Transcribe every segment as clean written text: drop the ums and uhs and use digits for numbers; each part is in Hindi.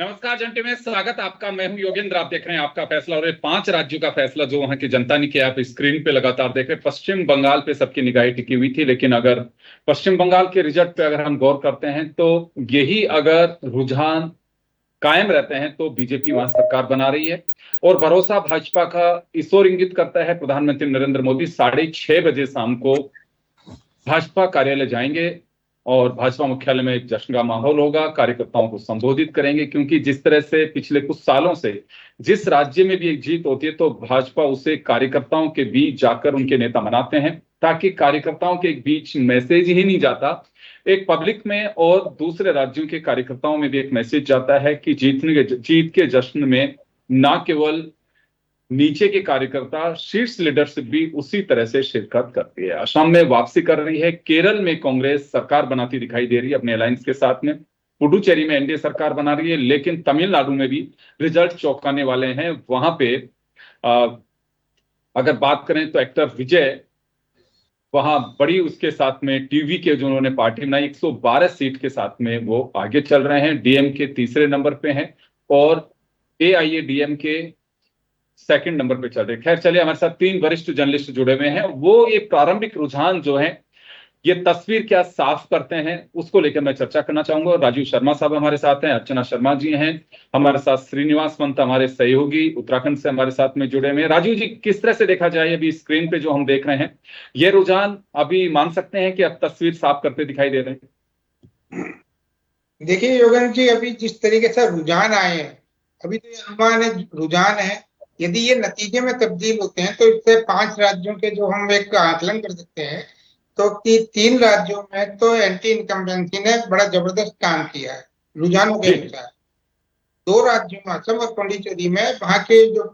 नमस्कार जंटी में स्वागत आपका। मैं हूं योगेंद्र, आप देख रहे हैं आपका फैसला। और ये 5 राज्यों का फैसला जो वहां की जनता ने किया, आप स्क्रीन पे लगातार देख रहे हैं। पश्चिम बंगाल पे सबकी निगाहें टिकी हुई थी, लेकिन अगर पश्चिम बंगाल के रिजल्ट पे अगर हम गौर करते हैं तो यही अगर रुझान कायम रहते हैं तो बीजेपी वहां सरकार बना रही है। और भरोसा भाजपा का इस ओर इंगित करता है। प्रधानमंत्री नरेंद्र मोदी 6:30 बजे शाम को भाजपा कार्यालय जाएंगे और भाजपा मुख्यालय में एक जश्न का माहौल होगा। कार्यकर्ताओं को संबोधित करेंगे, क्योंकि जिस तरह से पिछले कुछ सालों से जिस राज्य में भी एक जीत होती है तो भाजपा उसे कार्यकर्ताओं के बीच जाकर उनके नेता मनाते हैं, ताकि कार्यकर्ताओं के बीच मैसेज ही नहीं जाता, एक पब्लिक में और दूसरे राज्यों के कार्यकर्ताओं में भी एक मैसेज जाता है कि जीत के जश्न में न केवल नीचे के कार्यकर्ता, शीर्ष लीडरशिप भी उसी तरह से शिरकत करती है। असम में वापसी कर रही है। केरल में कांग्रेस सरकार बनाती दिखाई दे रही है अपने अलायंस के साथ में। पुडुचेरी में एनडीए सरकार बना रही है। लेकिन तमिलनाडु में भी रिजल्ट चौंकाने वाले हैं। वहां पे आ, अगर बात करें तो एक्टर विजय वहां बड़ी उसके साथ में टीवी के जो उन्होंने पार्टी बनाई 112 सीट के साथ में वो आगे चल रहे हैं। डीएम के तीसरे नंबर पे हैं और एआईएडीएम के सेकंड नंबर पे चल रहे। खैर चलिए, हमारे साथ 3 वरिष्ठ जर्नलिस्ट जुड़े हुए हैं। वो ये प्रारंभिक रुझान जो है, ये तस्वीर क्या साफ करते हैं, उसको लेकर मैं चर्चा करना चाहूंगा। राजीव शर्मा साहब हमारे साथ हैं, अर्चना शर्मा जी हैं हमारे साथ, श्रीनिवास पंत हमारे सहयोगी उत्तराखंड से हमारे साथ में जुड़े हुए हैं। राजीव जी, किस तरह से देखा जाए अभी स्क्रीन पे जो हम देख रहे हैं, ये रुझान अभी मान सकते हैं कि अब तस्वीर साफ करते दिखाई दे रहे हैं? देखिए योगेंद्र जी, अभी जिस तरीके से रुझान आए हैं, अभी तो ये अनुमान है, रुझान है। यदि ये नतीजे में तब्दील होते हैं तो इससे 5 राज्यों के जो हम एक आकलन कर सकते हैं, तो 3 राज्यों में तो एंटी इनकम्बेंसी ने बड़ा जबरदस्त काम किया है रुझानों के अनुसार। 2 राज्यों में, असम और पुडुचेरी में, वहां के जो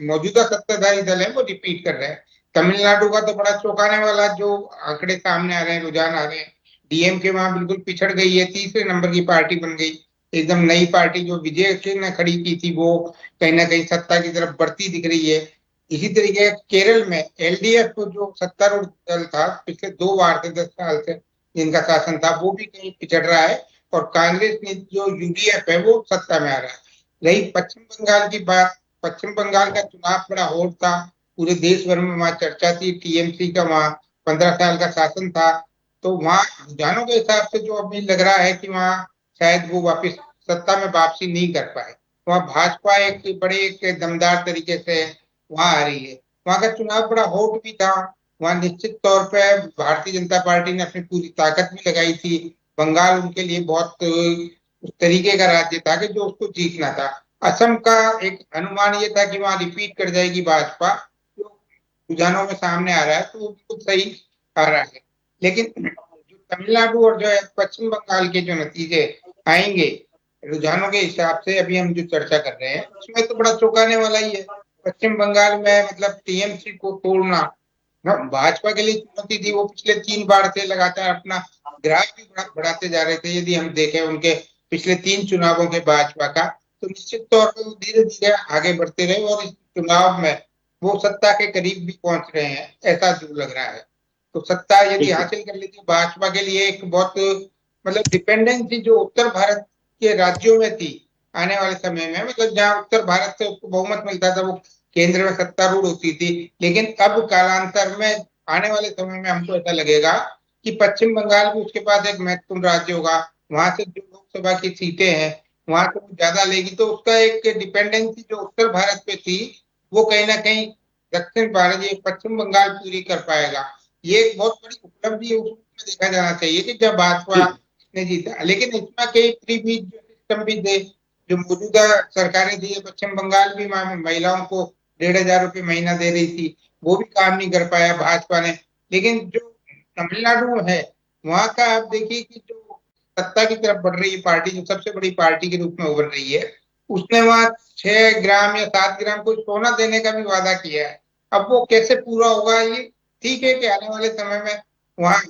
मौजूदा सत्ताधारी दल है वो रिपीट कर रहे हैं। तमिलनाडु का तो बड़ा चौंकाने वाला जो आंकड़े सामने आ रहे हैं, रुझान आ रहे हैं। डीएमके वहां बिल्कुल पिछड़ गई है, तीसरे नंबर की पार्टी बन गई। एकदम नई पार्टी जो विजय ने खड़ी की थी वो कहीं ना कहीं सत्ता की तरफ बढ़ती दिख रही है। इसी तरीके केरल में एलडीएफ जो सत्तारूढ़ दल था पिछले 2 बार से 10 साल से जिनका शासन था, वो भी कहीं पिछड़ रहा है। और कांग्रेस ने जो यूडीएफ है वो सत्ता में आ रहा है। रही पश्चिम बंगाल की बात, पश्चिम बंगाल का चुनाव बड़ा होड़ था, पूरे देश भर में वहां चर्चा थी। टीएमसी का वहां 15 साल का शासन था। तो वहां रुझानों के हिसाब से जो अभी लग रहा है कि वहां शायद वो वापस सत्ता में वापसी नहीं कर पाए। वहां भाजपा एक बड़े एक दमदार तरीके से वहां आ रही है। वहां का चुनाव बड़ा होट भी था। वहां निश्चित तौर पे भारतीय जनता पार्टी ने अपनी पूरी ताकत भी लगाई थी। बंगाल उनके लिए बहुत उस तरीके का राज्य था कि जो उसको जीतना था। असम का एक अनुमान ये था कि वहां रिपीट कर जाएगी भाजपा, जो रुझानों में सामने आ रहा है तो वो बिल्कुल सही आ रहा है। लेकिन जो तमिलनाडु और जो है पश्चिम बंगाल के जो नतीजे आएंगे रुझानों के हिसाब से, अभी हम जो चर्चा कर रहे हैं उसमें तो बड़ा चौंकाने वाला ही है। पश्चिम बंगाल में मतलब टीएमसी को तोड़ना भाजपा के लिए चुनौती थी। वो पिछले 3 बार से लगातार अपना ग्राफ भी बढ़ाते जा रहे थे। यदि हम देखें उनके पिछले 3 चुनावों के भाजपा का, तो निश्चित तौर पर वो धीरे धीरे आगे बढ़ते रहे और इस चुनाव में वो सत्ता के करीब भी पहुंच रहे हैं, ऐसा जो लग रहा है। तो सत्ता यदि हासिल कर लेती भाजपा के लिए एक बहुत मतलब डिपेंडेंसी जो उत्तर भारत के राज्यों में थी आने वाले समय में, मतलब जहां उत्तर भारत से उसको बहुमत मिलता था वो केंद्र में सत्तारूढ़ होती थी। लेकिन अब कालांतर में आने वाले समय में हमको ऐसा लगेगा कि पश्चिम बंगाल भी उसके पास एक महत्वपूर्ण राज्य होगा। वहां से जो लोकसभा की सीटें हैं वहां से वो ज्यादा लेगी, तो उसका एक डिपेंडेंसी जो उत्तर भारत पे थी वो कहीं ना कहीं दक्षिण भारत, ये पश्चिम बंगाल पूरी कर पाएगा। ये एक बहुत बड़ी उपलब्धि उस रूप में देखा जाना चाहिए कि जब भाजपा ने जीता। लेकिन इसमें कई फ्री बीज जो सिस्टम भी थे, जो मौजूदा सरकारें थी, पश्चिम बंगाल भी महिलाओं को 1,500 रुपये महीना दे रही थी, वो भी काम नहीं कर पाया भाजपा ने। लेकिन जो तमिलनाडु है वहां का आप देखिए कि जो सत्ता की तरफ बढ़ रही है पार्टी, जो सबसे बड़ी पार्टी के रूप में उभर रही है, उसने वहां 6 ग्राम या 7 ग्राम को सोना देने का भी वादा किया है। अब वो कैसे पूरा होगा, ये ठीक है कि आने वाले समय में वहां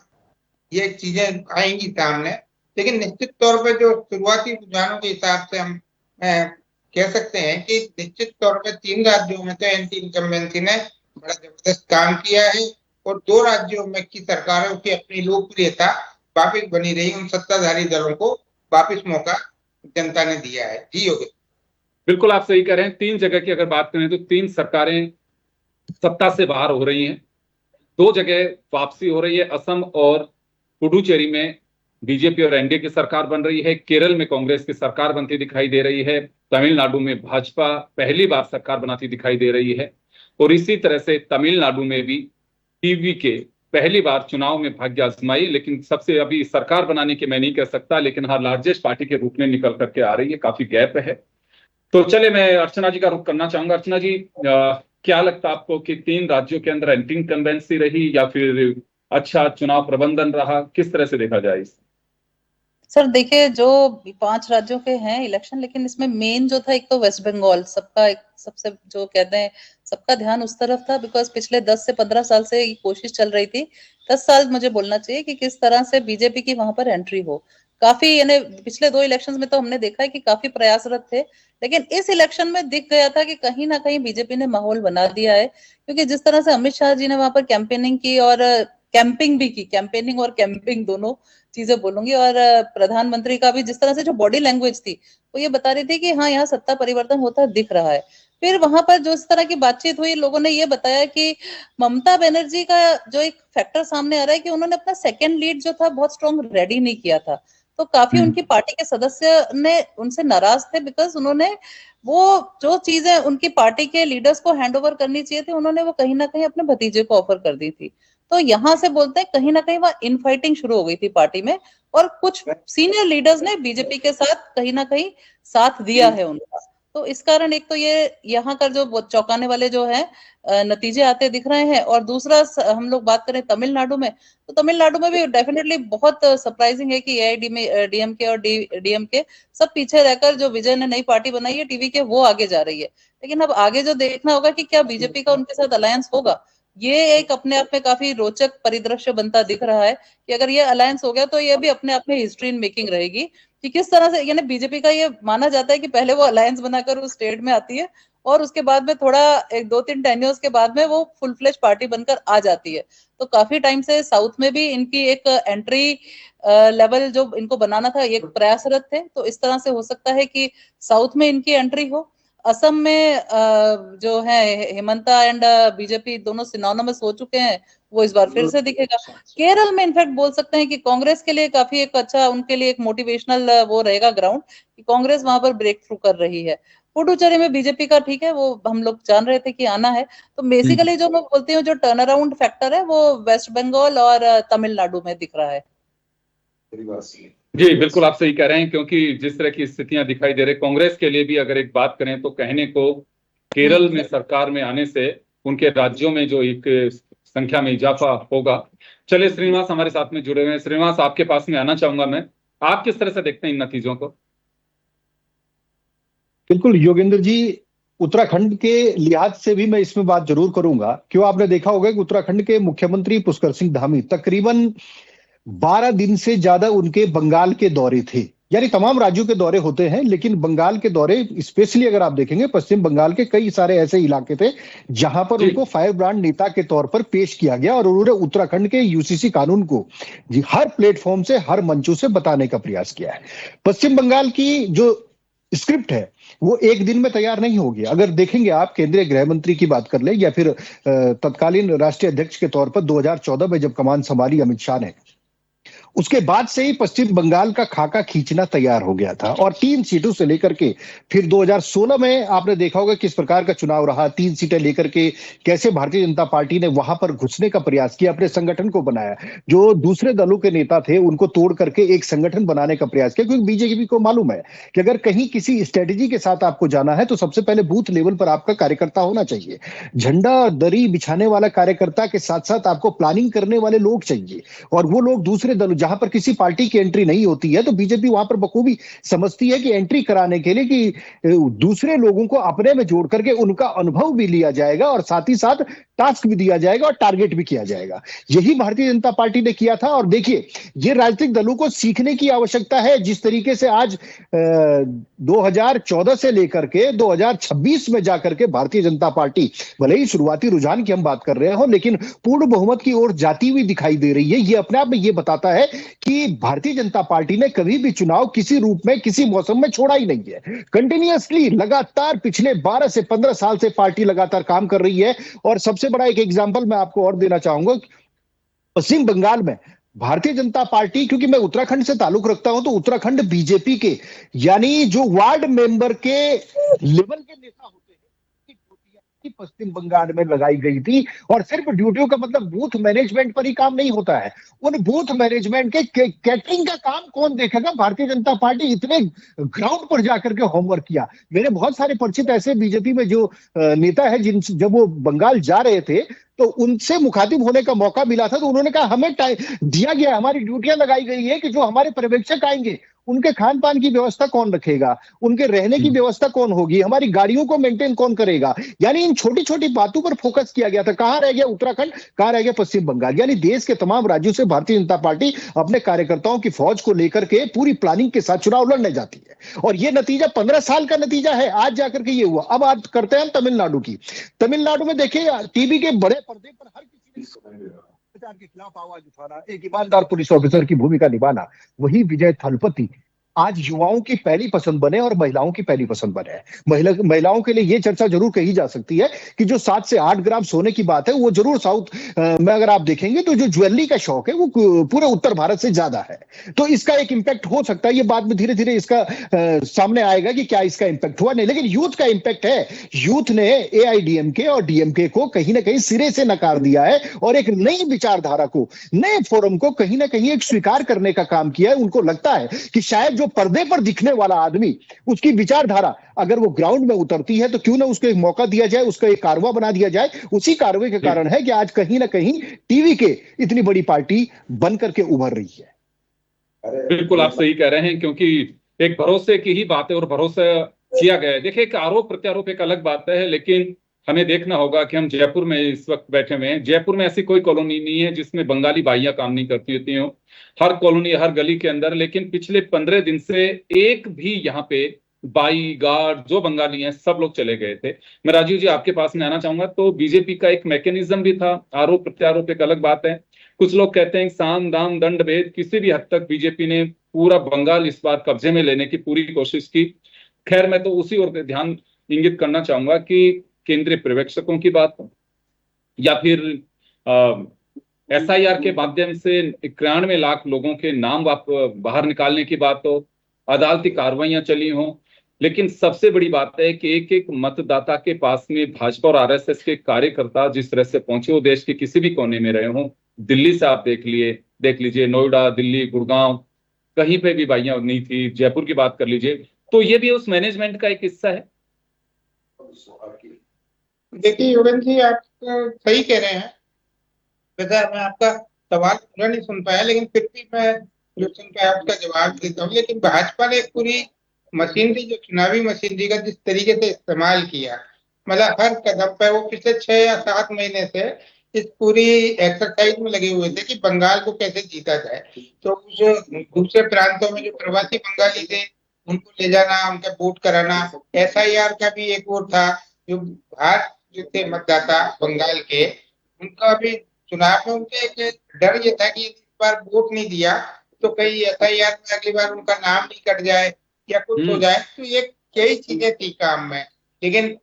ये चीजें आएंगी सामने। लेकिन निश्चित तौर पर जो शुरुआती रुझानों के हिसाब से हम कह सकते हैं कि निश्चित तौर पर 3 राज्यों में तो एंटी इनकम्बेंसी ने बड़ा जबरदस्त काम किया है। और 2 राज्यों में की सरकारों की अपनी लोकप्रियता वापिस बनी रही, उन सत्ताधारी दलों को वापिस मौका जनता ने दिया है। जी योगेश। बिल्कुल आप सही कह रहे हैं। 3 जगह की अगर बात करें तो 3 सरकारें सत्ता से बाहर हो रही हैं। 2 जगह वापसी हो रही है, असम और पुडुचेरी में बीजेपी और एनडीए की सरकार बन रही है। केरल में कांग्रेस की सरकार बनती दिखाई दे रही है। तमिलनाडु में भाजपा पहली बार सरकार बनाती दिखाई दे रही है। और इसी तरह से तमिलनाडु में भी टीवी के पहली बार चुनाव में भाग्य आजमाई, लेकिन सबसे अभी सरकार बनाने की मैं नहीं कह सकता, लेकिन हाँ लार्जेस्ट पार्टी के रूप में निकल करके आ रही है। काफी गैप है। तो चले मैं अर्चना जी का रुख करना चाहूंगा। अर्चना जी, क्या लगता है आपको कि 3 राज्यों के अंदर एंटी इनकम्बेंसी रही या फिर अच्छा चुनाव प्रबंधन रहा? किस तरह से देखा जाए इसे? सर देखिए, जो 5 राज्यों के हैं इलेक्शन, लेकिन इसमें मेन जो था, एक तो वेस्ट बंगाल सबका एक सबसे जो कहते हैं सबका ध्यान उस तरफ था, बिकॉज पिछले 10 से 15 साल से ये कोशिश चल रही थी, 10 साल मुझे बोलना चाहिए, कि किस तरह से बीजेपी की वहां पर एंट्री हो। काफी यानी पिछले 2 इलेक्शंस में तो हमने देखा है कि काफी प्रयासरत थे, लेकिन इस इलेक्शन में दिख गया था कि कहीं ना कहीं बीजेपी ने माहौल बना दिया है, क्योंकि जिस तरह से अमित शाह जी ने वहां पर कैंपेनिंग की और कैंपिंग भी की, कैंपेनिंग और कैंपिंग दोनों चीजें बोलूंगी, और प्रधानमंत्री का भी जिस तरह से जो बॉडी लैंग्वेज थी वो ये बता रही थी कि हाँ यहाँ सत्ता परिवर्तन होता दिख रहा है। फिर वहां पर जो इस तरह की बातचीत हुई, लोगों ने ये बताया कि ममता बनर्जी का जो एक फैक्टर सामने आ रहा है कि उन्होंने अपना सेकंड लीड जो था बहुत स्ट्रॉन्ग रेडी नहीं किया था, तो काफी उनकी पार्टी के सदस्य ने उनसे नाराज थे, बिकॉज उन्होंने वो जो चीजें उनकी पार्टी के लीडर्स को हैंड ओवर करनी चाहिए थी, उन्होंने वो कहीं ना कहीं अपने भतीजे को ऑफर कर दी थी। तो यहां से बोलते हैं कहीं ना कहीं वह इनफाइटिंग शुरू हो गई थी पार्टी में, और कुछ सीनियर लीडर्स ने बीजेपी के साथ कहीं ना कहीं साथ दिया है उनका। तो इस कारण एक तो ये यहाँ का जो चौंकाने वाले जो है नतीजे आते दिख रहे हैं, और दूसरा हम लोग बात करें तमिलनाडु में, तो तमिलनाडु में भी डेफिनेटली बहुत सरप्राइजिंग है कि एआईडीएमके और डीएमके सब पीछे रहकर, जो विजय ने नई पार्टी बनाई है टीवी के, वो आगे जा रही है। लेकिन अब आगे जो देखना होगा कि क्या बीजेपी का उनके साथ अलायंस होगा, ये एक अपने आप में काफी रोचक परिदृश्य बनता दिख रहा है, कि अगर ये अलायंस हो गया तो ये भी अपने आप में हिस्ट्री इन मेकिंग रहेगी, कि किस तरह से यानी बीजेपी का ये माना जाता है कि पहले वो अलायंस बनाकर उस स्टेट में आती है, और उसके बाद में थोड़ा एक 2-3 टेन्योर्स के बाद में वो फुल फ्लेज पार्टी बनकर आ जाती है। तो काफी टाइम से साउथ में भी इनकी एक एंट्री लेवल जो इनको बनाना था, एक प्रयासरत थे, तो इस तरह से हो सकता है कि साउथ में इनकी एंट्री हो। असम में जो है हेमंता एंड बीजेपी दोनों सिनोनिमस हो चुके हैं, वो इस बार फिर से दिखेगा। केरल में इनफैक्ट बोल सकते हैं कि कांग्रेस के लिए काफी एक अच्छा, उनके लिए एक मोटिवेशनल वो रहेगा ग्राउंड, कि कांग्रेस वहां पर ब्रेक थ्रू कर रही है। पुडुचेरी में बीजेपी का ठीक है, वो हम लोग जान रहे थे कि आना है। तो बेसिकली जो मैं बोलती हूँ, जो टर्न अराउंड फैक्टर है वो वेस्ट बंगाल और तमिलनाडु में दिख रहा है। जी बिल्कुल आप सही कह रहे हैं, क्योंकि जिस तरह की स्थितियां दिखाई दे रही, कांग्रेस के लिए भी अगर एक बात करें तो कहने को केरल में सरकार में आने से उनके राज्यों में जो एक संख्या में इजाफा होगा। चलिए श्रीनिवास हमारे साथ में जुड़े हुए हैं। श्रीनिवास, आपके पास में आना चाहूंगा मैं। आप किस तरह से देखते हैं इन नतीजों को? बिल्कुल योगेंद्र जी, उत्तराखंड के लिहाज से भी मैं इसमें बात जरूर करूंगा। क्यों, आपने देखा होगा कि उत्तराखंड के मुख्यमंत्री पुष्कर सिंह धामी तकरीबन 12 दिन से ज्यादा उनके बंगाल के दौरे थे। यानी तमाम राज्यों के दौरे होते हैं, लेकिन बंगाल के दौरे स्पेशली अगर आप देखेंगे, पश्चिम बंगाल के कई सारे ऐसे इलाके थे जहां पर उनको फायर ब्रांड नेता के तौर पर पेश किया गया, और उन्होंने उत्तराखंड के यूसीसी कानून को जी हर प्लेटफॉर्म से, हर मंचों से बताने का प्रयास किया है। पश्चिम बंगाल की जो स्क्रिप्ट है वो एक दिन में तैयार नहीं होगी। अगर देखेंगे आप, केंद्रीय गृह मंत्री की बात कर ले या फिर तत्कालीन राष्ट्रीय अध्यक्ष के तौर पर 2014 में जब कमान संभाली अमित शाह ने, उसके बाद से ही पश्चिम बंगाल का खाका खींचना तैयार हो गया था। और 3 सीटों से लेकर के फिर 2016 में आपने देखा होगा किस प्रकार का चुनाव रहा। 3 सीटें लेकर के कैसे भारतीय जनता पार्टी ने वहां पर घुसने का प्रयास किया, अपने संगठन को बनाया, जो दूसरे दलों के नेता थे उनको तोड़ करके एक संगठन बनाने का प्रयास किया। क्योंकि बीजेपी को मालूम है कि अगर कहीं किसी स्ट्रेटेजी के साथ आपको जाना है तो सबसे पहले बूथ लेवल पर आपका कार्यकर्ता होना चाहिए। झंडा दरी बिछाने वाला कार्यकर्ता के साथ साथ आपको प्लानिंग करने वाले लोग चाहिए, और वो लोग दूसरे दलों, जहां पर किसी पार्टी की एंट्री नहीं होती है तो बीजेपी वहां पर बखूबी समझती है कि एंट्री कराने के लिए कि दूसरे लोगों को अपने में जोड़ करके उनका अनुभव भी लिया जाएगा और साथ ही साथ टास्क भी दिया जाएगा और टारगेट भी किया जाएगा। यही भारतीय जनता पार्टी ने किया था। और देखिए, ये राजनीतिक दलों को सीखने की आवश्यकता है। जिस तरीके से आज 2014 से लेकर के 2026 में जाकर के भारतीय जनता पार्टी, भले ही शुरुआती रुझान की हम बात कर रहे हो, लेकिन पूर्ण बहुमत की ओर जाती हुई दिखाई दे रही है। ये अपने आप में ये बताता है है कि भारतीय जनता पार्टी ने कभी भी चुनाव किसी रूप में किसी मौसम में छोड़ा ही नहीं है। कंटिन्यूअसली लगातार पिछले 12 से 15 साल से पार्टी लगातार काम कर रही है। और सबसे बड़ा एक एग्जांपल मैं आपको और देना चाहूंगा, पश्चिम बंगाल में भारतीय जनता पार्टी, क्योंकि मैं उत्तराखंड से ताल्लुक रखता हूं, तो उत्तराखंड बीजेपी के यानी जो वार्ड मेंबर के लेवल के नेता होते हैं की ड्यूटियां की पश्चिम बंगाल में लगाई गई थी। और सिर्फ ड्यूटियों का मतलब बूथ मैनेजमेंट पर ही काम नहीं होता है, उन बूथ मैनेजमेंट के कैटरिंग का काम कौन देखेगा? भारतीय जनता पार्टी इतने ग्राउंड पर जाकर के होमवर्क किया। मेरे बहुत सारे परिचित ऐसे बीजेपी में जो नेता है, जिन जब वो बंगाल जा रहे थे तो उनसे मुखातिब होने का मौका मिला था, तो उन्होंने कहा हमें दिया गया, हमारी ड्यूटियां लगाई गई है कि जो हमारे पर्यवेक्षक आएंगे उनके खान पान की व्यवस्था कौन रखेगा, उनके रहने की व्यवस्था कौन होगी, हमारी गाड़ियों को मेंटेन कौन करेगा। यानी इन छोटी छोटी बातों पर फोकस किया गया था। कहां रह गया उत्तराखंड, कहां रह गया पश्चिम बंगाल? यानी देश के तमाम राज्यों से भारतीय जनता पार्टी अपने कार्यकर्ताओं की फौज को लेकर के पूरी प्लानिंग के साथ चुनाव लड़ने जाती है। और ये नतीजा 15 साल का नतीजा है, आज जाकर के ये हुआ। अब आज करते हैं तमिलनाडु की। तमिलनाडु में देखिए, टीवी के बड़े पर्दे पर हर किसी ने भ्रष्टाचार के खिलाफ आवाज उठाना, एक ईमानदार पुलिस ऑफिसर की भूमिका निभाना, वही विजय थलपति आज युवाओं की पहली पसंद बने और महिलाओं की पहली पसंद बने हैं। महिलाओं के लिए यह चर्चा जरूर कही जा सकती है कि जो 7 से 8 ग्राम सोने की बात है, वो जरूर साउथ में अगर आप देखेंगे तो जो ज्वेलरी का शौक है वो पूरे उत्तर भारत से ज्यादा है। तो इसका एक इंपैक्ट हो सकता है, ये बाद में धीरे धीरे इसका सामने आएगा कि क्या इसका इंपैक्ट हुआ, नहीं। लेकिन यूथ का इंपैक्ट है। यूथ ने एआईडीएमके और डीएमके को कहीं ना कहीं सिरे से नकार दिया है और एक नई विचारधारा को, नए फोरम को कहीं ना कहीं एक स्वीकार करने का काम किया है। उनको लगता है कि शायद जो पर्दे पर दिखने वाला आदमी, उसकी विचारधारा अगर वो ग्राउंड में उतरती है तो क्यों ना उसको एक मौका दिया जाए, उसका एक कारवा बना दिया जाए। उसी कारवे के कारण है कि आज कहीं ना कहीं टीवी के इतनी बड़ी पार्टी बनकर के उभर रही है। बिल्कुल आप सही कह रहे हैं, क्योंकि एक भरोसे की ही बात है और भरोसा किया गया है। देखिए, एक आरोप प्रत्यारोप एक अलग बात है, लेकिन हमें देखना होगा कि हम जयपुर में इस वक्त बैठे हुए हैं। जयपुर में ऐसी कोई कॉलोनी नहीं है जिसमें बंगाली बाइयां काम नहीं करती होती हो। हर कॉलोनी, हर गली के अंदर। लेकिन पिछले 15 दिन से एक भी यहाँ पे बाई गार्ड जो बंगाली हैं सब लोग चले गए थे। मैं राजीव जी आपके पास में आना चाहूंगा। तो बीजेपी का एक मैकेनिज्म भी था, आरोप प्रत्यारोप एक अलग बात है। कुछ लोग कहते हैं साम दाम दंड भेद, किसी भी हद तक बीजेपी ने पूरा बंगाल इस बार कब्जे में लेने की पूरी कोशिश की। खैर, मैं तो उसी ओर ध्यान इंगित करना चाहूंगा कि केंद्रीय पर्यवेक्षकों की बात हो या फिर एसआईआर के माध्यम से 91 लाख लोगों के नाम बाहर निकालने की बात हो, अदालती कार्रवाइयां चली हों, लेकिन सबसे बड़ी बात है कि एक एक मतदाता के पास में भाजपा और आरएसएस के कार्यकर्ता जिस तरह से पहुंचे, वो देश के किसी भी कोने में रहे हों। दिल्ली से आप देख लीजिए, नोएडा, दिल्ली, गुड़गांव, कहीं पे भी बाइयां नहीं थी। जयपुर की बात कर लीजिए, तो ये भी उस मैनेजमेंट का एक हिस्सा है। देखिए योगेंद्र जी, आप सही कह रहे हैं। वैसे मैं आपका सवाल पूरा नहीं सुन पाया, लेकिन फिर भी मैं जो सुन पाया उसका जवाब देता हूँ। लेकिन भाजपा ने पूरी मशीनरी, जो चुनावी मशीनरी का जिस तरीके से इस्तेमाल किया, मतलब हर कदम पे वो पिछले 6 या 7 महीने से इस पूरी एक्सरसाइज में लगे हुए थे कि बंगाल को कैसे जीता जाए। तो कुछ दूसरे प्रांतों में जो प्रवासी बंगाली थे उनको ले जाना, उनका वोट कराना। एसआईआर का भी एक वो था, जो बाहर जो थे मतदाता बंगाल के, उनका भी चुनाव में उनके एक डर ये था कि इस बार वोट नहीं दिया तो कहीं एसआईआर में अगली बार उनका नाम नहीं कट जाए या कुछ हो जाए। तो ये कई चीजें थी काम में। लेकिन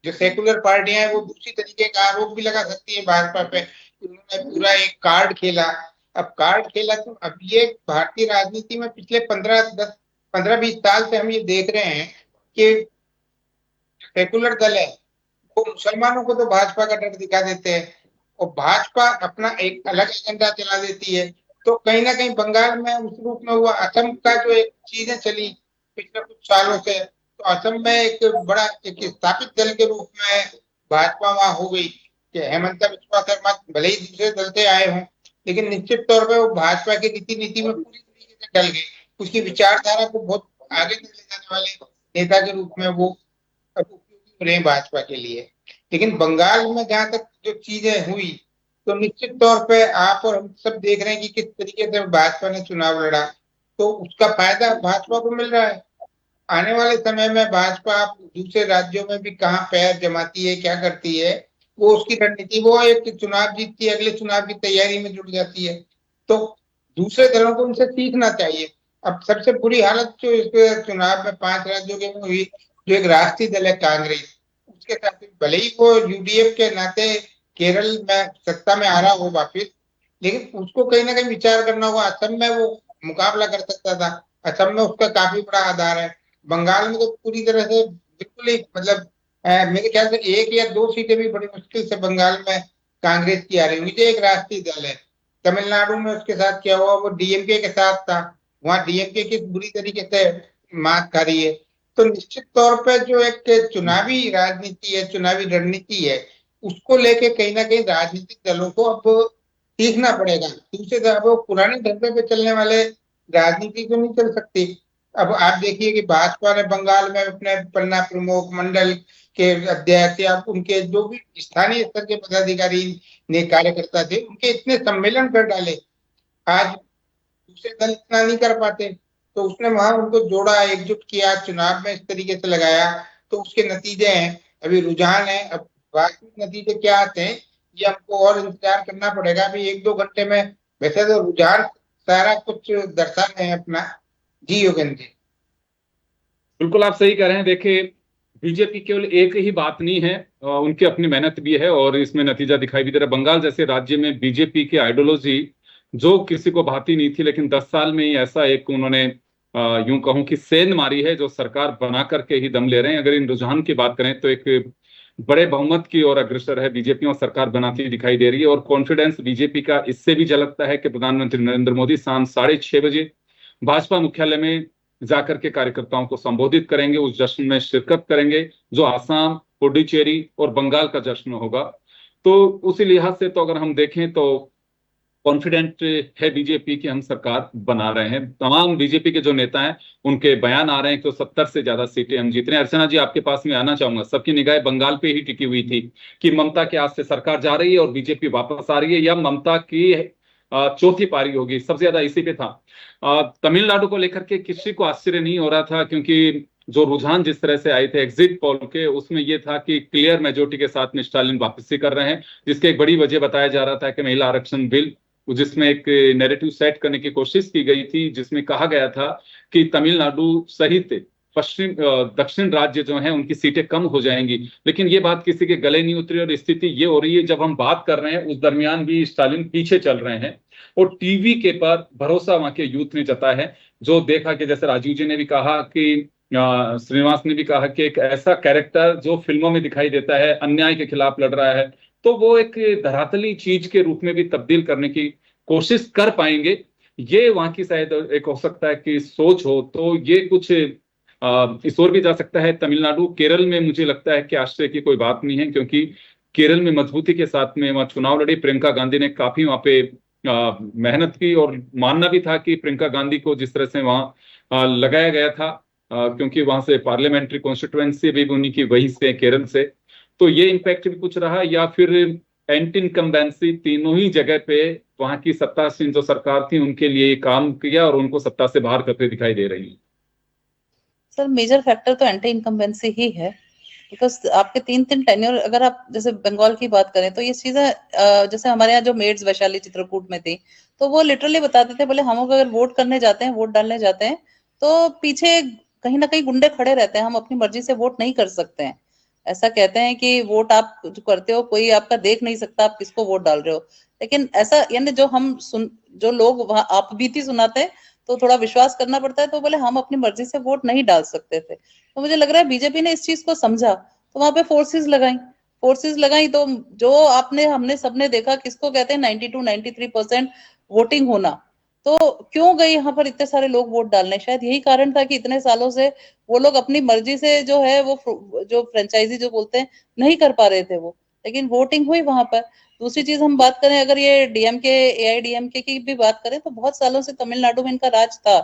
जो सेकुलर पार्टियां हैं वो दूसरी तरीके का आरोप भी लगा सकती है भाजपा पे, उन्होंने पूरा एक कार्ड खेला। अब कार्ड खेला तो अब ये भारतीय राजनीति में पिछले 15-20 साल से हम ये देख रहे हैं कि सेकुलर दल है वो मुसलमानों को तो भाजपा का डर दिखा देते हैं और भाजपा अपना एक अलग एजेंडा चला देती है। तो कहीं ना कहीं बंगाल में उस रूप में हुआ। असम का जो एक चीजें चली पिछले कुछ सालों से, तो असम में एक बड़ा एक स्थापित दल के रूप में भाजपा वहां हो गई कि हेमंत बिस्वा शर्मा भले ही दूसरे दल से आए हों, लेकिन निश्चित तौर पे वो भाजपा की रीति नीति में पूरी तरीके से डल गए। उसकी विचारधारा को बहुत आगे तक ले जाने वाले नेता के रूप में वो उपयोगी रहे भाजपा के लिए। लेकिन बंगाल में जहां तक जो चीजें हुई, तो निश्चित तौर पे आप और हम सब देख रहे हैं कि किस तरीके से भाजपा ने चुनाव लड़ा, तो उसका फायदा भाजपा को मिल रहा है। आने वाले समय में भाजपा दूसरे राज्यों में भी कहाँ पैर जमाती है, क्या करती है, वो उसकी रणनीति। वो एक चुनाव जीतती है, अगले चुनाव की तैयारी में जुट जाती है। तो दूसरे दलों को उनसे सीखना चाहिए। अब सबसे बुरी हालत जो इस चुनाव में 5 राज्यों के में हुई, जो एक राष्ट्रीय दल है कांग्रेस, उसके साथ भले ही वो यूडीएफ के नाते केरल में सत्ता में आ रहा हो वापिस, लेकिन उसको कहीं ना कहीं विचार करना होगा। असम में वो मुकाबला कर सकता था, असम में उसका काफी बड़ा आधार है। बंगाल में तो पूरी तरह से बिल्कुल ही मतलब मेरे ख्याल से 1 या 2 सीटें भी बड़ी मुश्किल से बंगाल में कांग्रेस की आ रही होंगी, जो एक राष्ट्रीय दल है। तमिलनाडु में उसके साथ क्या हुआ, वो डीएमके के साथ था, वहां डीएमके किस बुरी तरीके से मात खा रही है। तो निश्चित तौर पे जो एक चुनावी राजनीति है, चुनावी रणनीति है, उसको लेके कहीं ना कहीं राजनीतिक दलों को अब सीखना पड़ेगा। दूसरे तरफ वो पुराने ढंगे पे चलने वाले राजनीति तो नहीं चल सकती। अब आप देखिए कि भाजपा ने बंगाल में अपने पन्ना प्रमुख मंडल के अध्यक्ष या उनके जो भी स्थानीय स्तर के पदाधिकारी ने कार्यकर्ता थे, उनके इतने सम्मेलन कर डाले, आज दूसरे दल इतना नहीं कर पाते। तो उसने वहां उनको जोड़ा, एकजुट किया, चुनाव में इस तरीके से लगाया, तो उसके नतीजे हैं। अभी रुझान है, अब वास्तविक नतीजे क्या आते हैं ये हमको और इंतजार करना पड़ेगा। अभी 1-2 घंटे में वैसे तो रुझान सारा कुछ दर्शा रहे हैं अपना। जी योगेंद्र जी। बिल्कुल आप सही कह रहे हैं। देखिए, बीजेपी केवल एक ही बात नहीं है, उनकी अपनी मेहनत भी है और इसमें नतीजा दिखाई भी दे रहा है। बंगाल जैसे राज्य में बीजेपी की आइडियोलॉजी जो किसी को भाती नहीं थी, लेकिन 10 साल में ही ऐसा एक उन्होंने यूं कहूं कि सेंध मारी है, जो सरकार बना करके ही दम ले रहे हैं। अगर इन रुझान की बात करें तो एक बड़े बहुमत की ओर अग्रसर है बीजेपी और सरकार बनाती दिखाई दे रही है। और कॉन्फिडेंस बीजेपी का इससे भी झलकता है कि प्रधानमंत्री नरेंद्र मोदी शाम 6:30 बजे भाजपा मुख्यालय में जाकर के कार्यकर्ताओं को संबोधित करेंगे, उस जश्न में शिरकत करेंगे जो आसाम, पुडुचेरी और बंगाल का जश्न होगा। तो उसी लिहाज से तो अगर हम देखें तो कॉन्फिडेंट है बीजेपी की हम सरकार बना रहे हैं। तमाम बीजेपी के जो नेता हैं उनके बयान आ रहे हैं कि 70 से ज्यादा सीटें हम जीत रहे हैं। अर्चना जी, आपके पास में आना चाहूंगा। सबकी निगाहें बंगाल पे ही टिकी हुई थी कि ममता के हाथ से सरकार जा रही है और बीजेपी वापस आ रही है, या ममता की चौथी पारी होगी। सबसे ज्यादा इसी पे था। तमिलनाडु को लेकर के किसी को आश्चर्य नहीं हो रहा था, क्योंकि जो रुझान जिस तरह से आए थे एग्जिट पोल के, उसमें यह था कि क्लियर मेजोरिटी के साथ में स्टालिन वापसी कर रहे हैं, जिसकी एक बड़ी वजह बताया जा रहा था कि महिला आरक्षण बिल, जिसमें एक नैरेटिव सेट करने की कोशिश की गई थी, जिसमें कहा गया था कि तमिलनाडु सहित दक्षिण राज्य जो हैं उनकी सीटें कम हो जाएंगी। लेकिन ये बात किसी के गले नहीं उतरी और स्थिति ये हो रही है जब हम बात कर रहे हैं उस दरमियान भी स्टालिन पीछे चल रहे हैं और टीवी के पर भरोसा वहां के यूथ ने जताया है। जो देखा कि जैसे राजीव जी ने भी कहा कि श्रीनिवास ने भी कहा कि एक ऐसा कैरेक्टर जो फिल्मों में दिखाई देता है, अन्याय के खिलाफ लड़ रहा है, तो वो एक धरातली चीज के रूप में भी तब्दील करने की कोशिश कर पाएंगे। ये वहां की शायद एक हो सकता है कि सोच हो, तो ये कुछ इस ओर भी जा सकता है। तमिलनाडु, केरल में मुझे लगता है कि आश्चर्य की कोई बात नहीं है, क्योंकि केरल में मजबूती के साथ में वहां चुनाव लड़ी। प्रियंका गांधी ने काफी वहां पे मेहनत की और मानना भी था कि प्रियंका गांधी को जिस तरह से वहां लगाया गया था, क्योंकि वहां से पार्लियामेंट्री कॉन्स्टिट्युएंसी भी उन्हीं की वही से, केरल से, तो ये इम्पैक्ट भी कुछ रहा। या फिर एंटी इनकम्बेंसी, तीनों ही जगह पे वहां की सत्तासीन जो सरकार थी उनके लिए काम किया और उनको सत्ता से बाहर करते दिखाई दे रही है। सर मेजर फैक्टर तो एंटी इनकम्बेंसी ही है, बिकॉज आपके 3 टेन्योर, अगर आप जैसे बंगाल की बात करें तो ये चीजें जैसे हमारे यहाँ जो मेड्स वैशाली चित्रकूट में थी, तो वो लिटरली बताते थे, बोले हम अगर वोट करने जाते हैं, वोट डालने जाते हैं, तो पीछे कहीं ना कहीं गुंडे खड़े रहते हैं, हम अपनी मर्जी से वोट नहीं कर सकते हैं। ऐसा कहते हैं कि वोट आप जो करते हो कोई आपका देख नहीं सकता आप किसको वोट डाल रहे हो। लेकिन ऐसा यानी जो लोग वहां आप बीती सुनाते हैं तो थोड़ा विश्वास करना पड़ता है। तो बोले हम अपनी मर्जी से वोट नहीं डाल सकते थे। तो मुझे लग रहा है बीजेपी ने इस चीज को समझा, तो वहां पे फोर्सेस लगाई तो जो हमने सबने देखा, किसको कहते हैं 92-93% वोटिंग होना। तो क्यों गए यहाँ पर इतने सारे लोग वोट डालने? शायद यही कारण था कि इतने सालों से वो लोग अपनी मर्जी से जो है वो जो फ्रेंचाइजी जो बोलते हैं नहीं कर पा रहे थे वो, लेकिन वोटिंग हुई वहां पर। दूसरी चीज हम बात करें, अगर ये डीएमके एआईडीएमके की भी बात करें, तो बहुत सालों से तमिलनाडु में इनका राज था।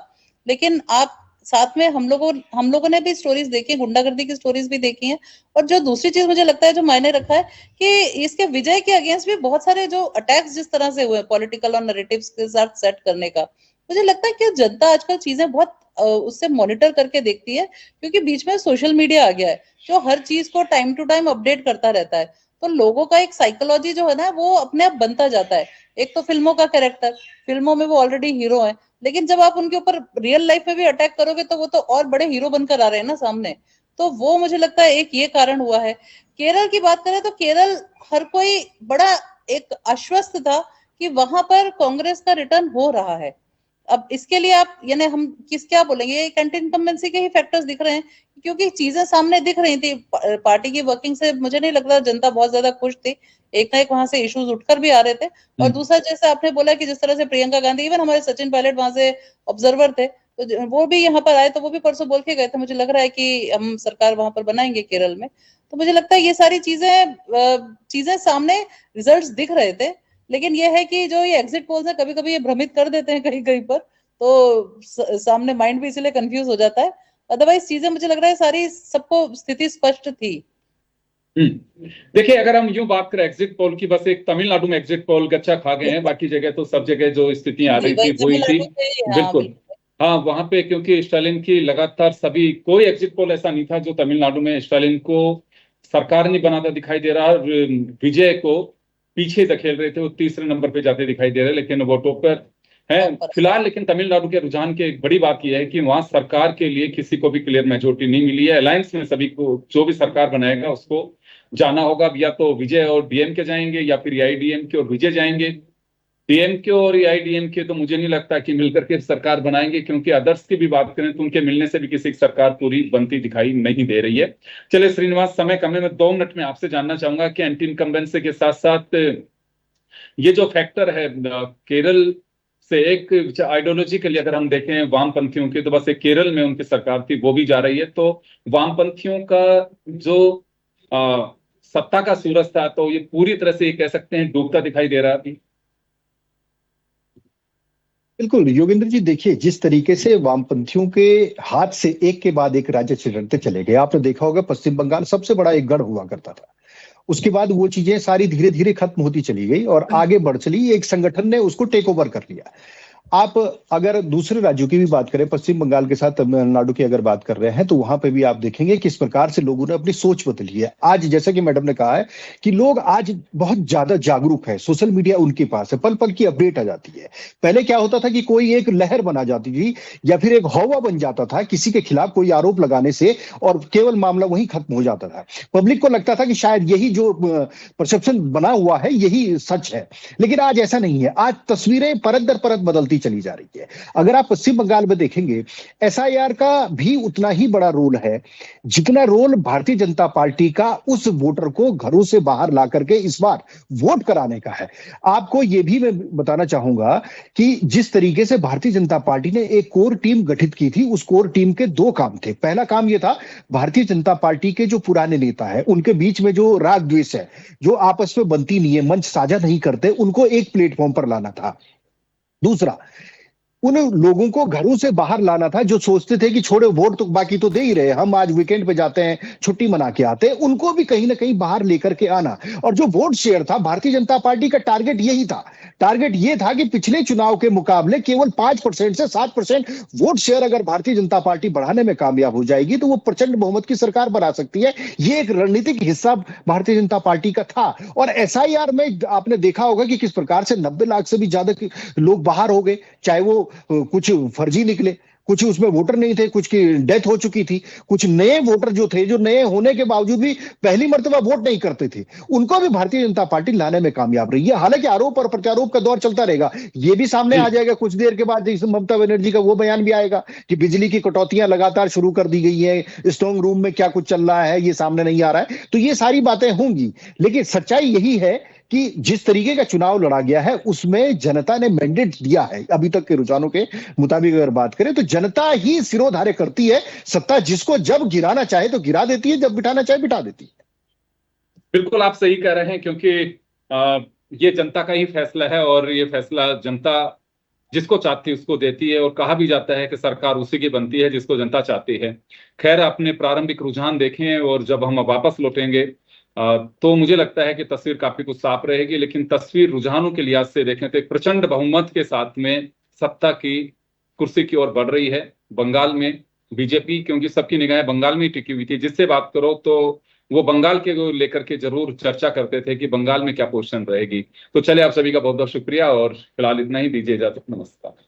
लेकिन आप साथ में हम लोगों ने भी स्टोरीज देखी, गुंडागर्दी की स्टोरीज भी देखी हैं। और जो दूसरी चीज मुझे लगता है जो मायने रखा है कि इसके विजय के अगेंस्ट भी बहुत सारे जो अटैक्स जिस तरह से हुए पॉलिटिकल और नैरेटिव्स के साथ सेट करने का, मुझे लगता है कि जनता आजकल चीजें बहुत उससे मॉनिटर करके देखती है, क्योंकि बीच में सोशल मीडिया आ गया है जो हर चीज को टाइम टू टाइम अपडेट करता रहता है। तो लोगों का एक साइकोलॉजी जो है ना वो अपने आप बनता जाता है। एक तो फिल्मों का कैरेक्टर, फिल्मों में वो ऑलरेडी हीरो है, लेकिन जब आप उनके ऊपर रियल लाइफ में भी अटैक करोगे तो वो तो और बड़े हीरो बनकर आ रहे हैं ना सामने। तो वो मुझे लगता है एक ये कारण हुआ है। केरल की बात करें तो केरल हर कोई बड़ा एक आश्वस्त था कि वहां पर कांग्रेस का रिटर्न हो रहा है। अब इसके लिए आप यानी हम क्या बोलेंगे, ये एंटी इनकम्बेंसी के ही फैक्टर्स दिख रहे हैं, क्योंकि चीजें सामने दिख रही थी। पार्टी की वर्किंग से मुझे नहीं लगता जनता बहुत ज्यादा खुश थी। एक ना एक वहां से इश्यूज उठकर भी आ रहे थे। और दूसरा जैसे आपने बोला कि जिस तरह से प्रियंका गांधी, इवन हमारे सचिन पायलट वहां से ऑब्जर्वर थे, तो वो भी यहाँ पर आए, तो वो भी परसों बोल के गए थे, मुझे लग रहा है कि हम सरकार वहां पर बनाएंगे केरल में। तो मुझे लगता है ये सारी चीजें सामने रिजल्ट्स दिख रहे थे। लेकिन ये है कि जो ये एग्जिट पोल्स है कभी कभी ये भ्रमित कर देते हैं कहीं कहीं पर, तो सामने माइंड भी इसलिए कंफ्यूज हो जाता है। अदरवाइज चीजें मुझे लग रहा है सारी सबको स्थिति स्पष्ट थी। देखिए, अगर हम यूं बात करें एग्जिट पोल की, बस एक तमिलनाडु में एग्जिट पोल गच्चा खा गए हैं, बाकी जगह तो सब जगह जो स्थितियां आ रही थी वही थी। बिल्कुल, हाँ, वहां पे क्योंकि स्टालिन की लगातार सभी, कोई एग्जिट पोल ऐसा नहीं था जो तमिलनाडु में स्टालिन को सरकार नहीं बनाता दिखाई दे रहा, विजय को पीछे धकेल रहे थे, वो तीसरे नंबर पे जाते दिखाई दे रहे, लेकिन वोटों पर है फिलहाल। लेकिन तमिलनाडु के रुझान की एक बड़ी बात यह है कि वहां सरकार के लिए किसी को भी क्लियर मेजोरिटी नहीं मिली है। अलायंस में सभी को, जो भी सरकार बनाएगा उसको जाना होगा, या तो विजय और डीएमके जाएंगे या फिर एआईडीएमके और विजय जाएंगे। डीएमके और एआईडीएमके तो मुझे नहीं लगता कि मिलकर के सरकार बनाएंगे, क्योंकि अदर्स की भी बात करें तो उनके मिलने से भी किसी की सरकार पूरी बनती दिखाई नहीं दे रही है। चलिए श्रीनिवास, समय कम है, मैं 2 मिनट में आपसे जानना चाहूंगा कि एंटी इनकम्बेंसी के साथ साथ ये जो फैक्टर है केरल से, एक आइडियोलॉजी के लिए अगर हम देखें वामपंथियों की, तो बस एक केरल में उनकी सरकार थी, वो भी जा रही है, तो वामपंथियों का जो सत्ता का सूरज था, तो ये पूरी तरह से ये कह सकते हैं डूबता दिखाई दे रहा है अभी। बिल्कुल योगेंद्र जी, देखिए जिस तरीके से वामपंथियों के हाथ से एक के बाद एक राज्य छिड़ते चले गए, आपने देखा होगा पश्चिम बंगाल सबसे बड़ा एक गढ़ हुआ करता था, उसके बाद वो चीजें सारी धीरे धीरे खत्म होती चली गई और आगे बढ़ चली, एक संगठन ने उसको टेक ओवर कर लिया। आप अगर दूसरे राज्यों की भी बात करें, पश्चिम बंगाल के साथ तमिलनाडु की अगर बात कर रहे हैं, तो वहां पे भी आप देखेंगे किस प्रकार से लोगों ने अपनी सोच बदली है। आज जैसा कि मैडम ने कहा है कि लोग आज बहुत ज्यादा जागरूक है, सोशल मीडिया उनके पास है, पल पल की अपडेट आ जाती है। पहले क्या होता था कि कोई एक लहर बना जाती थी या फिर एक हवा बन जाता था किसी के खिलाफ कोई आरोप लगाने से, और केवल मामला वहीं खत्म हो जाता था। पब्लिक को लगता था कि शायद यही जो परसेप्शन बना हुआ है यही सच है, लेकिन आज ऐसा नहीं है। आज तस्वीरें परत दर परत बदलती चली जा रही है। अगर आप पश्चिम बंगाल में देखेंगे, एसआईआर का भी उतना ही बड़ा रोल है जितना रोल भारतीय जनता पार्टी का उस वोटर को घरों से बाहर ला करके इस बार वोट कराने का है। आपको यह भी मैं बताना चाहूंगा कि जिस तरीके से भारतीय जनता पार्टी ने एक कोर टीम गठित की थी, उस कोर टीम के 2 काम थे। पहला काम यह था, भारतीय जनता पार्टी के जो पुराने नेता है उनके बीच में जो राग द्वेष है, जो आपस में बनती नहीं है, मंच साझा नहीं करते, उनको एक प्लेटफॉर्म पर लाना था। दूसरा, उन लोगों को घरों से बाहर लाना था जो सोचते थे कि छोड़ो वोट तो बाकी तो दे ही रहे, हम आज वीकेंड पे जाते हैं, छुट्टी मना के आते हैं, उनको भी कहीं ना कहीं बाहर लेकर के आना। और जो वोट शेयर था, भारतीय जनता पार्टी का टारगेट यही था। टारगेट ये था कि पिछले चुनाव के मुकाबले केवल 5% से 7% वोट शेयर अगर भारतीय जनता पार्टी बढ़ाने में कामयाब हो जाएगी तो वो प्रचंड बहुमत की सरकार बना सकती है। ये एक रणनीतिक हिस्सा भारतीय जनता पार्टी का था। और एसआईआर में आपने देखा होगा कि किस प्रकार से 90 लाख से भी ज्यादा लोग बाहर हो गए, चाहे वो कुछ फर्जी निकले, कुछ उसमें वोटर नहीं थे, कुछ की डेथ हो चुकी थी, कुछ नए वोटर जो थे, जो नए होने के बावजूद भी पहली मर्तबा वोट नहीं करते थे, उनको भी भारतीय जनता पार्टी लाने में कामयाब रही है। हालांकि आरोप और प्रत्यारोप का दौर चलता रहेगा, ये भी सामने आ जाएगा कुछ देर के बाद, जैसे ममता बनर्जी का वो बयान भी आएगा कि बिजली की कटौतियां लगातार शुरू कर दी गई है, स्ट्रांग रूम में क्या कुछ चल रहा है ये सामने नहीं आ रहा है, तो ये सारी बातें होंगी। लेकिन सच्चाई यही है कि जिस तरीके का चुनाव लड़ा गया है उसमें जनता ने मैंडेट दिया है। अभी तक के रुझानों के मुताबिक अगर बात करें तो जनता ही सिरोधार्य करती है, सत्ता जिसको जब गिराना चाहे तो गिरा देती है, जब बिठाना चाहे बिठा देती है। बिल्कुल आप सही कह रहे हैं, क्योंकि ये जनता का ही फैसला है और ये फैसला जनता जिसको चाहती है उसको देती है, और कहा भी जाता है कि सरकार उसी की बनती है जिसको जनता चाहती है। खैर, अपने प्रारंभिक रुझान देखें और जब हम वापस लौटेंगे तो मुझे लगता है कि तस्वीर काफी कुछ साफ रहेगी। लेकिन तस्वीर रुझानों के लिहाज से देखें तो एक प्रचंड बहुमत के साथ में सत्ता की कुर्सी की ओर बढ़ रही है बंगाल में बीजेपी, क्योंकि सबकी निगाहें बंगाल में ही टिकी हुई थी। जिससे बात करो तो वो बंगाल के को लेकर के जरूर चर्चा करते थे कि बंगाल में क्या पोजीशन रहेगी। तो चले, आप सभी का बहुत बहुत शुक्रिया और फिलहाल इतना ही, दीजिए इजाजत, नमस्कार।